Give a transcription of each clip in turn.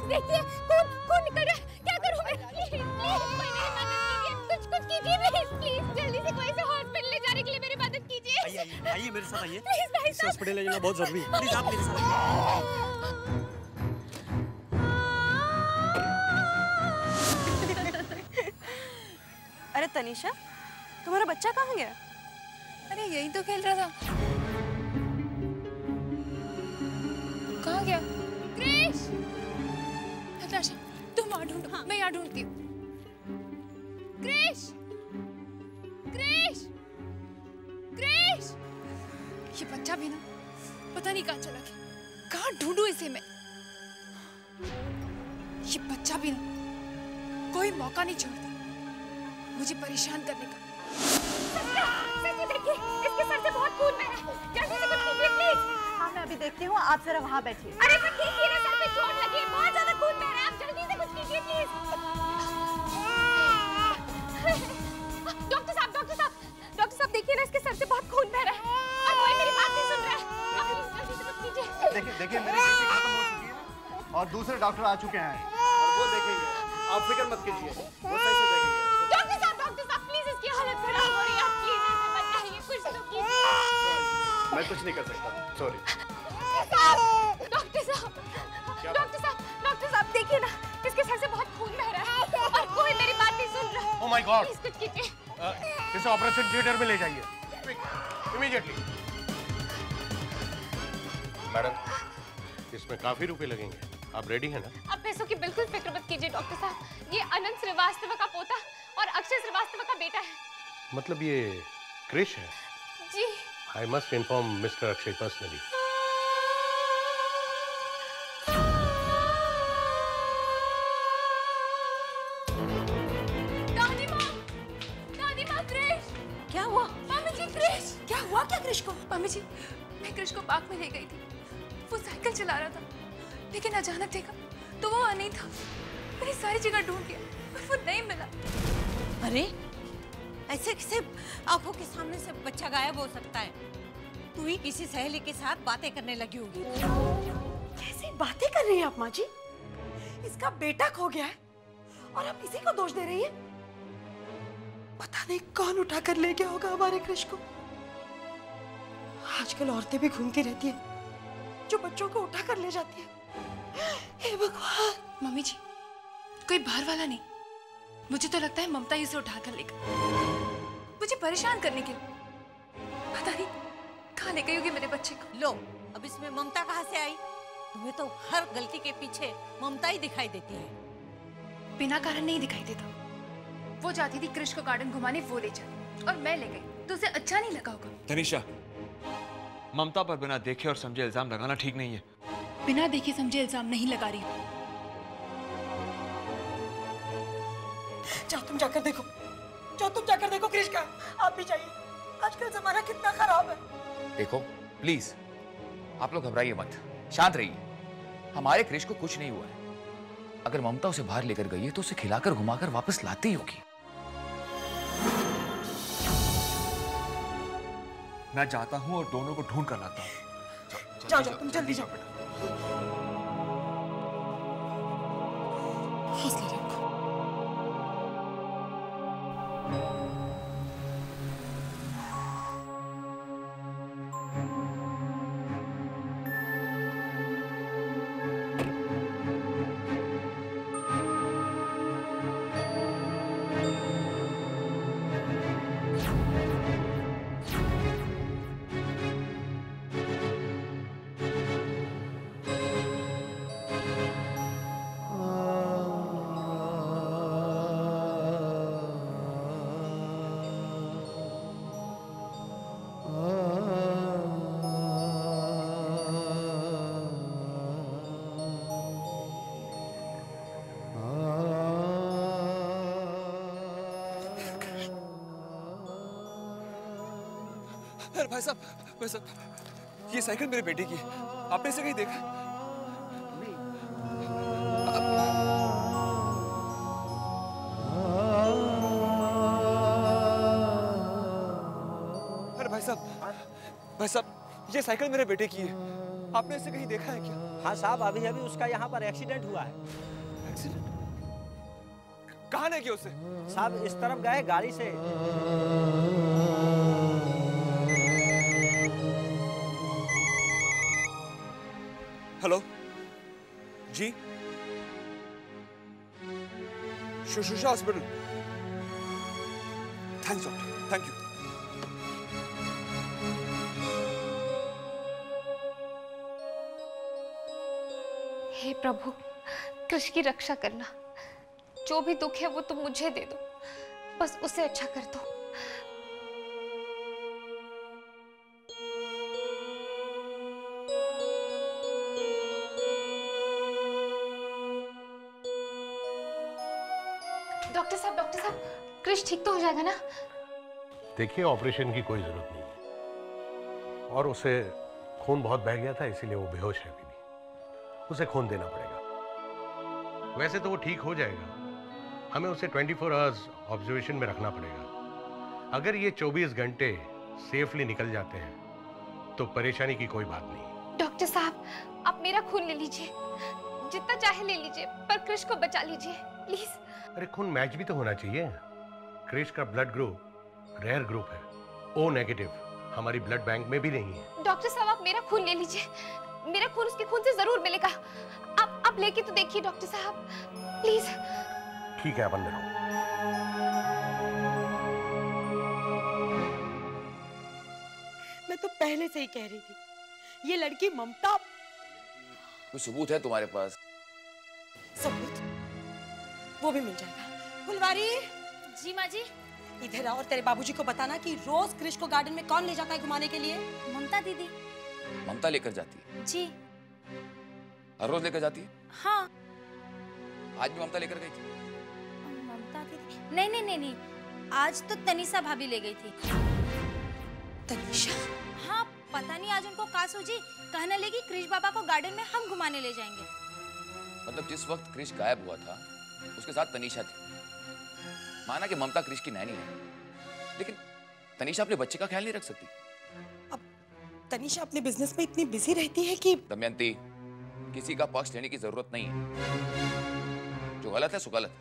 देखिए खून खून निकल रहा है, क्या करूं मैं? प्लीज प्लीज कोई मेरी मदद कीजिए, कुछ कीजिए प्लीज प्लीज, जल्दी से कोई से हॉस्पिटल ले जाने के लिए मेरी मदद कीजिए। आइए मेरे साथ आइए, प्लीज भाई साहब, हॉस्पिटल ले जाना बहुत जरूरी है, प्लीज आप मेरे साथ आइए। अरे तनीषा, तुम्हारा बच्चा कहाँ गया? अरे यही तो खेल रहा था। कहाँ गया? क्रिश! नताशा, तुम वहाँ ढूंढो, हाँ। मैं यहाँ ढूंढती हूँ। क्रिश! क्रिश! क्रिश! ये बच्चा भी ना, पता नहीं कहाँ चला गया। कहाँ ढूंढूं इसे मैं? ये बच्चा भी ना, कोई मौका नहीं छोड़ता मुझे परेशान करने का। सच्ची देखिए, इसके सर से बहुत खून बह रहा है। जल्दी से कुछ कीजिए प्लीज। हाँ मैं अभी देखती हूँ, आप जरा वहाँ बैठिए। अरे सच्ची मेरे सर पे चोट लगी है, बहुत ज्यादा खून बह रहा है, आप जल्दी से कुछ कीजिए प्लीज। डॉक्टर साहब देखिए ना, इसके सर से बहुत खून बह रहा है और कोई मेरी बात नहीं सुन रहा है। आप प्लीज जल्दी से कुछ कीजिए। देखिए मेरी ड्यूटी खत्म हो चुकी है और दूसरे डॉक्टर आ चुके हैं और वो देखेंगे, आप फिक्र मत कीजिए, वो सही से देखेंगे। डॉक्टर साहब प्लीज, इसकी हालत खराब हो रही है, आप प्लीज इसे बचाइए, कुछ तो कीजिए। मैं कुछ नहीं कर सकता, सॉरी। डॉक्टर साहब देखिए ना, इसके सर से बहुत खून बह रहा है और कोई मेरी बात नहीं सुन रहा। ओह माय गॉड, प्लीज कुछ कीजिए। इसे ऑपरेशन थिएटर में ले जाइए इमीडिएटली। मैडम, इसमें काफी रुपए लगेंगे, आप रेडी हैं ना? आप पैसों की बिल्कुल फिक्र मत कीजिए डॉक्टर साहब, ये अनंत श्रीवास्तव का पोता और अक्षय श्रीवास्तव का बेटा है। मतलब ये क्रिश है? जी। I must inform mister Akshay personally. दादी माँ क्रिश! क्या हुआ? मम्मी जी क्रिश! क्या हुआ क्या क्रिश को? मम्मी जी, मैं क्रिश को पार्क में ले गई थी, वो साइकिल चला रहा था, लेकिन अचानक देखा तो वो वहाँ नहीं था। मैंने सारी जगह ढूंढ लिया पर वो नहीं मिला। अरे ऐसे कैसे आंखों के सामने से बच्चा गायब हो सकता है? तू ही किसी सहेली के साथ बातें करने लगी होगी। कैसी बातें कर रही हैं आप माँ जी? इसका बेटा खो गया है और आप इसी को दोष दे रही हैं? पता नहीं कौन उठा कर ले गया होगा हमारे कृष को। आजकल औरतें भी घूमती रहती हैं जो बच्चों को उठा कर ले जाती है। हे भगवान! मम्मी जी, कोई बाहर वाला नहीं, मुझे तो लगता है ममता ही उसे उठा कर लेकर, मुझे परेशान करने के लिए। पता नहीं कहाँ ले गई होगी मेरे बच्चे को। लो, अब इसमें ममता कहाँ से आई? तुम्हें तो हर गलती के पीछे ममता ही दिखाई देती है। बिना कारण नहीं दिखाई देता। वो जाती थी कृष को गार्डन घुमाने, वो ले जाती और मैं ले गई, तो उसे अच्छा नहीं लगा होगा। तनीषा, ममता पर बिना देखे और समझे इल्जाम लगाना ठीक नहीं है। बिना देखे समझे इल्जाम नहीं लगा रही। जाओ तुम जाकर देखो, कृष का। आप भी जाइए, आजकल जमाना कितना खराब है। देखो प्लीज, आप लोग घबराइए मत, शांत रहिए। हमारे क्रिश को कुछ नहीं हुआ है। अगर ममता उसे बाहर लेकर गई है तो उसे खिलाकर घुमाकर वापस लाती ही होगी। मैं जाता हूँ और दोनों को ढूंढ कर लाता हूँ। जाओ तुम जल्दी जाओ। हौसला रखो। अरे भाई साहब, ये साइकिल मेरे बेटे की है, आपने इसे कहीं देखा? अरे भाई साहब, ये साइकिल मेरे बेटे की है। आपने इसे कहीं देखा है क्या? हाँ साहब, अभी अभी उसका यहाँ पर एक्सीडेंट हुआ है। एक्सीडेंट? कहाँ ले गया उसे? साहब इस तरफ गए गाड़ी से। हेलो जी, Shushrusha hospital. Thanks doctor, thank you. हे प्रभु, कृष की रक्षा करना। जो भी दुख है वो तुम मुझे दे दो, बस उसे अच्छा कर दो। डॉक्टर साहब, कृष ठीक तो हो जाएगा ना? देखिए, ऑपरेशन की कोई जरूरत नहीं है और उसे खून बहुत बह गया था, इसीलिए वो बेहोश है अभी भी। उसे खून देना पड़ेगा। वैसे तो वो ठीक हो जाएगा, हमें उसे 24 आवर्स ऑब्जर्वेशन में रखना पड़ेगा। अगर ये 24 घंटे सेफली निकल जाते हैं तो परेशानी की कोई बात नहीं। डॉक्टर साहब, आप मेरा खून ले लीजिए, जितना चाहे ले लीजिए, पर कृष को बचा लीजिए प्लीज। अरे खून मैच भी तो होना चाहिए। क्रिश का ब्लड ग्रुप रेयर ग्रुप है, ओ नेगेटिव हमारी ब्लड बैंक में भी नहीं है। डॉक्टर साहब, आप मेरा खून ले लीजिए, मेरा खून उसके खून से जरूर मिलेगा। आप लेके तो देखिए डॉक्टर साहब प्लीज। ठीक है, आप अंदर आओ। मैं तो पहले से ही कह रही थी, ये लड़की ममता। कोई सबूत है तुम्हारे पास? सबूत वो भी मिल जाएगा। फुलवारी। जी माँ जी। इधर आओ और तेरे बाबूजी को बताना कि रोज कृष को गार्डन में कौन ले जाता है घुमाने के लिए? ममता दीदी। ममता लेकर जाती है? जी। हर रोज लेकर जाती है? हाँ। आज भी ममता लेकर गई थी? ममता दीदी नहीं, आज तो तनीषा भाभी ले गई थी। तनीषा? हाँ, पता नहीं आज उनको का सूझी, कहने लगी कृष बाबा को गार्डन में हम घुमाने ले जाएंगे। मतलब जिस वक्त कृष गायब हुआ था उसके साथ तनीषा थी। माना कि ममता कृष की नैनी है, लेकिन तनीषा अपने बच्चे का ख्याल नहीं रख सकती। अब तनीषा अपने बिजनेस में इतनी बिजी रहती है कि दमयंती, किसी का पक्ष लेने की जरूरत नहीं है। जो गलत है सो गलत।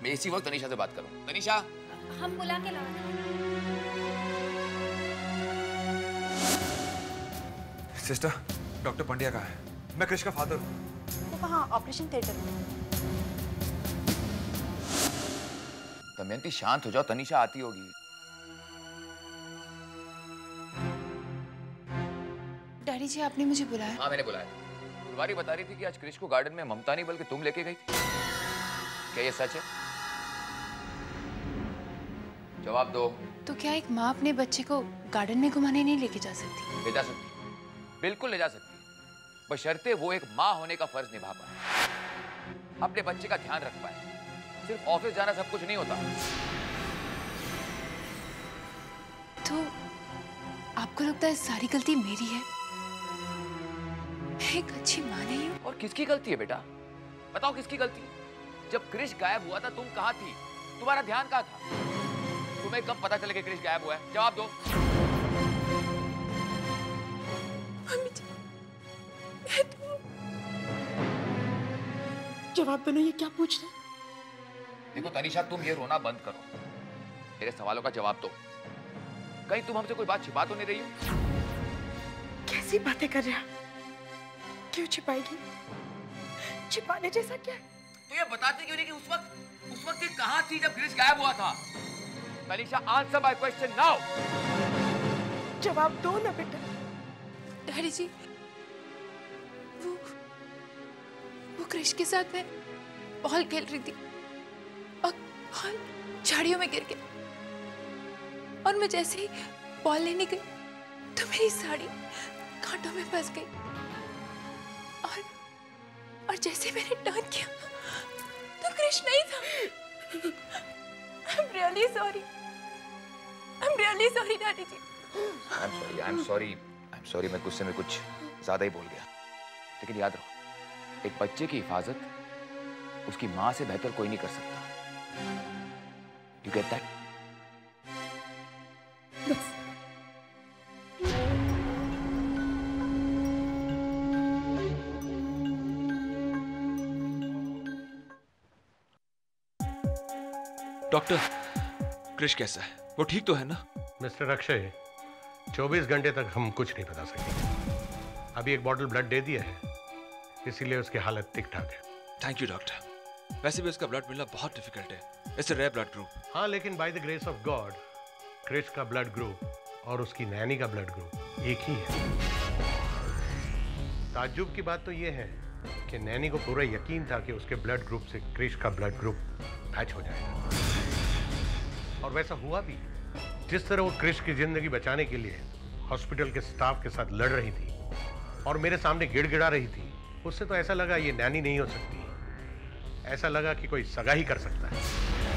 मैं इसी वक्त तनीषा से बात करूं। तनीषा, हम बुला के लाएंगे। सिस्टर, डॉक्टर पंड्या कहाँ है? मैं कृष का फादर हूँ। वो वहाँ ऑपरेशन थिएटर में। दमयंती शांत हो जाओ, तनीषा आती होगी। डैडी जी, आपने मुझे बुलाया? हाँ, मैंने बुलाया। फुलवारी बता रही थी कि आज कृष को गार्डन में ममता नहीं बल्कि तुम लेके गई थी। क्या ये सच है? जवाब दो। तो क्या एक माँ अपने बच्चे को गार्डन में घुमाने नहीं लेके जा सकती? ले जा सकती, बिल्कुल ले जा सकती, बशर्ते वो एक माँ होने का फर्ज निभा पाए, अपने बच्चे का ध्यान रख पाए। सिर्फ ऑफिस जाना सब कुछ नहीं होता। तो आपको लगता है सारी गलती मेरी है? मैं एक अच्छी माँ नहीं हूँ? और किसकी गलती है बेटा? बताओ किसकी गलती है? जब कृष गायब हुआ था तुम कहाँ थी? तुम्हारा ध्यान कहाँ था? तुम्हें कब पता चला कि कृष गायब हुआ है? जवाब दो। जवाब दो ना, ये क्या पूछ रहे? देखो तनीषा, तुम ये रोना बंद करो, मेरे सवालों का जवाब दो। कहीं तुम हमसे कोई बात छिपा तो नहीं रही हो? कैसी बातें कर रहे हो? क्यों छिपाएगी? छिपाने जैसा क्या है? तो ये बताती क्यों नहीं कि उस वक्त ये कहाँ थी जब कृष गायब हुआ था? Tanisha, answer my question now. जवाब दो ना बेटा। डैडी जी, वो कृष के साथ मैं बॉल खेल रही थी और बॉल झाड़ियों में गिर गया और मैं जैसे ही बॉल लेने गई तो मेरी साड़ी कांटों में फंस गई और जैसे मैंने टर्न किया तो कृष नहीं था। I'm really sorry daddy ji. I'm sorry, मैं गुस्से में कुछ ज्यादा ही बोल गया। लेकिन याद रखो, एक बच्चे की हिफाजत उसकी माँ से बेहतर कोई नहीं कर सकता। You get that? Doctor, Krish कैसा है? वो ठीक तो है ना? मिस्टर अक्षय, 24 घंटे तक हम कुछ नहीं बता सकेंगे। अभी एक बॉटल ब्लड दे दिया है, इसीलिए उसकी हालत ठीक ठाक है। Thank you doctor. वैसे भी उसका ब्लड मिलना बहुत डिफिकल्ट है। It's a rare blood group. हाँ, लेकिन by the grace of God Krish का ब्लड ग्रुप और उसकी नैनी का ब्लड ग्रुप एक ही है। ताज्जुब की बात तो यह है कि नैनी को पूरा यकीन था कि उसके ब्लड ग्रुप से क्रिश का ब्लड ग्रुप मैच हो जाएगा, और वैसा हुआ भी। जिस तरह वो क्रिश की जिंदगी बचाने के लिए हॉस्पिटल के स्टाफ के साथ लड़ रही थी और मेरे सामने गिड़गिड़ा रही थी, उससे तो ऐसा लगा ये नैनी नहीं हो सकती। ऐसा लगा कि कोई सगा ही कर सकता है।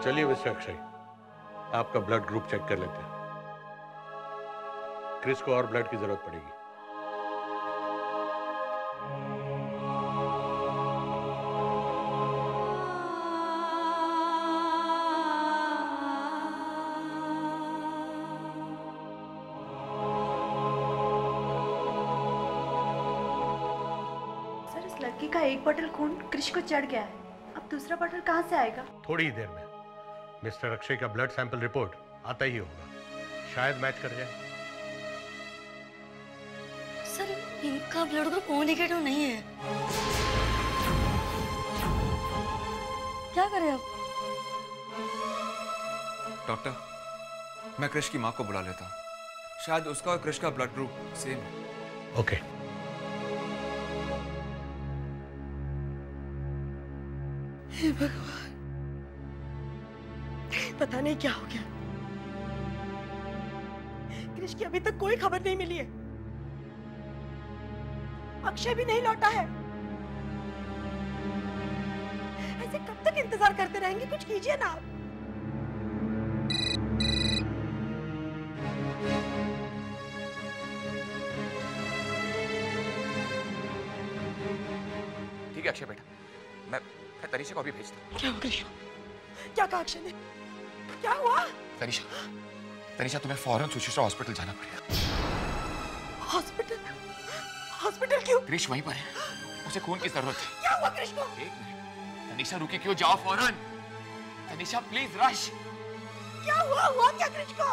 चलिए मिस्टर अक्षय, आपका ब्लड ग्रुप चेक कर लेते हैं। क्रिस को और ब्लड की जरूरत पड़ेगी। सर, इस लड़की का एक बॉटल खून क्रिश को चढ़ गया है। अब दूसरा बॉटल कहाँ से आएगा? थोड़ी ही देर में मिस्टर अक्षय का ब्लड सैंपल रिपोर्ट आता ही होगा, शायद मैच कर जाए। सर, इनका ब्लड ग्रुप ओ नेगेटिव नहीं है। क्या करें अब? डॉक्टर, मैं क्रिश की माँ को बुला लेता हूँ। शायद उसका और क्रिश का ब्लड ग्रुप सेम है। ओके। हे भगवान, पता नहीं क्या हो गया। क्रिश की अभी तक कोई खबर नहीं मिली है। अक्षय भी नहीं लौटा है। ऐसे कब तक इंतजार करते रहेंगे? कुछ कीजिए ना। ठीक है अक्षय बेटा, मैं तनीषा को अभी भेजता हूँ। क्या हुआ क्रिश? क्या कहा अक्षय ने? क्या हुआ? तनीषा तुम्हें फौरन सुचित्रा हॉस्पिटल जाना पड़ेगा। हॉस्पिटल? हॉस्पिटल क्यों? क्रिश वहीं पर है, उसे खून की जरूरत है। क्या हुआ क्रिश को? एक मिनट, तनीषा रुकी क्यों? जाओ फौरन। Tanisha please rush. क्या हुआ क्या क्रिश को?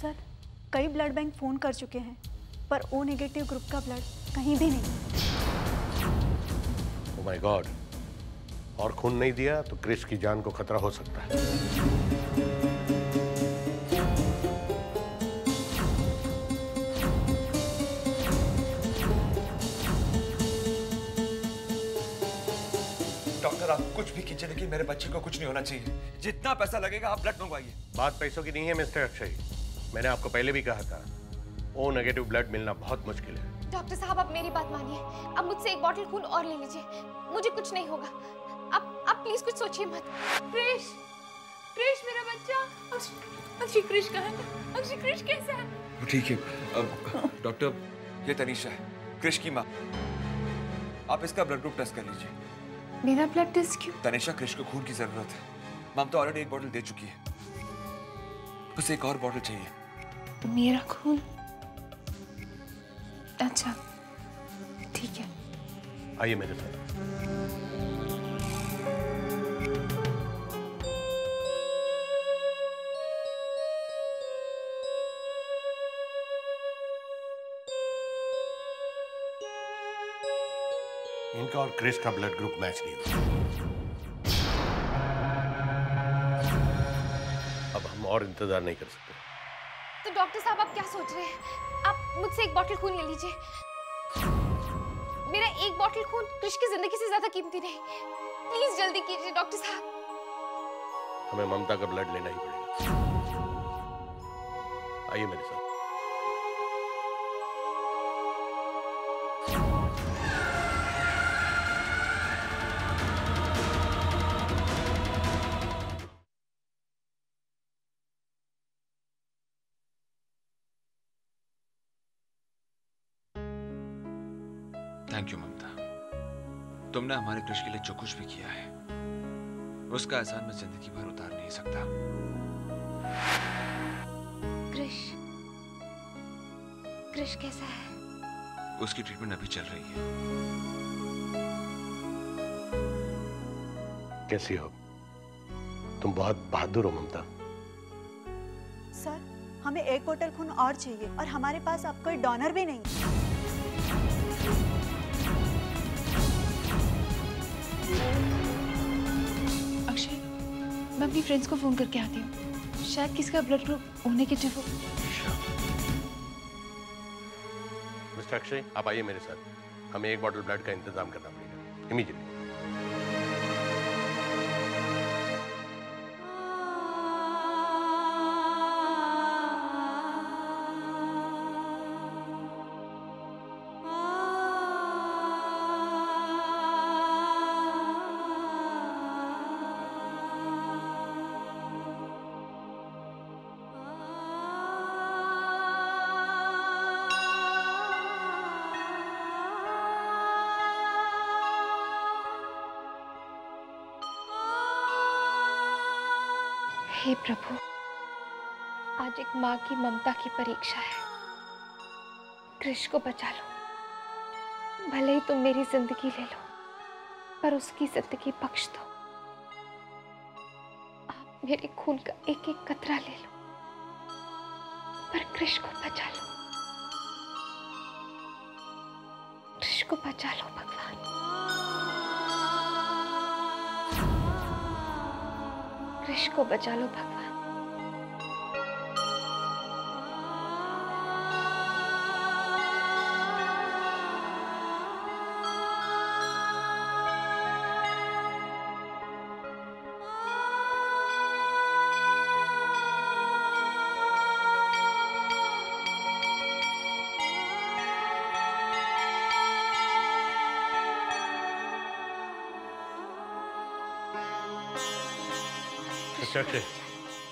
सर, कई ब्लड बैंक फोन कर चुके हैं, पर ओ नेगेटिव ग्रुप का ब्लड कहीं भी नहीं। ओह माय गॉड, और खून नहीं दिया तो क्रिश की जान को खतरा हो सकता है। डॉक्टर, आप कुछ भी कीजिए, लेकिन मेरे बच्चे को कुछ नहीं होना चाहिए। जितना पैसा लगेगा आप ब्लड मंगवाइए। बात पैसों की नहीं है मिस्टर अक्षय, मैंने आपको पहले भी कहा था, ओ नेगेटिव ब्लड मिलना बहुत मुश्किल है। डॉक्टर साहब, आप मेरी बात मानिए। अब मुझसे एक बॉटल खून और ले लीजिए, मुझे कुछ नहीं होगा। आप प्लीज कुछ सोचिए मत। क्रिश, क्रिश मेरा बच्चा। अक्षय, क्रिश कहाँ है? अक्षय, क्रिश कैसा है? ठीक है। अब डॉक्टर, ये तनीषा है, क्रिश की माँ। आप इसका ब्लड ग्रुप टेस्ट कर लीजिए। मेरा ब्लड टेस्ट क्यों? तनीषा, क्रिश को खून की जरूरत है। मम तो ऑलरेडी एक बॉटल दे चुकी है, उसे एक और बॉटल चाहिए। मेरा खून? अच्छा, ठीक है। आइए मेरे साथ। इनका और क्रिश का ब्लड ग्रुप मैच नहीं हुआ। अब हम और इंतजार नहीं कर सकते। तो डॉक्टर साहब, आप क्या सोच रहे हैं? आप मुझसे एक बॉटल खून ले लीजिए। मेरा एक बॉटल खून क्रिश की जिंदगी से ज्यादा कीमती नहीं। प्लीज जल्दी कीजिए डॉक्टर साहब। हमें ममता का ब्लड लेना ही पड़ेगा। आइए मेरे साथ। थैंक यू ममता। तुमने हमारे कृष के लिए जो कुछ भी किया है उसका एहसान मैं जिंदगी भर उतार नहीं सकता। कृष कैसा है? उसकी ट्रीटमेंट अभी चल रही है। कैसी हो? तुम बहुत बहादुर हो ममता। सर, हमें 1 बोतल खून और चाहिए और हमारे पास अब कोई डोनर भी नहीं। अक्षय, मैं अपनी फ्रेंड्स को फोन करके आती हूँ। शायद किसका ब्लड ग्रुप O नेगेटिव हो। मिस्टर अक्षय, आप आइए मेरे साथ। हमें 1 बॉटल ब्लड का इंतजाम करना पड़ेगा इमीडिएटली। हे प्रभु, आज एक माँ की ममता की परीक्षा है। कृष को बचा लो। भले ही तुम मेरी जिंदगी ले लो, पर उसकी जिंदगी बख्श दो। आप मेरे खून का एक एक कतरा ले लो, पर कृष को बचा लो। कृष को बचा लो भगवान। कृष को बचा लो भगवान। अक्षय,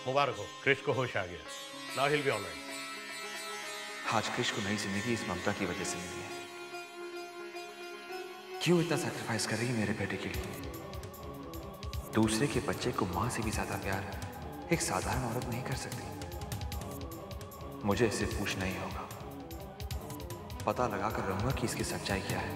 मुबारक हो, कृष को होश आ गया। नाउ हिल बी ऑलराइट। आज कृष को नई जिंदगी इस ममता की वजह से मिली है। क्यों इतना सैक्रिफाइस कर रही है मेरे बेटे के लिए? दूसरे के बच्चे को मां से भी ज्यादा प्यार एक साधारण औरत नहीं कर सकती। मुझे इससे पूछना ही होगा, पता लगा कर रहूंगा कि इसकी सच्चाई क्या है।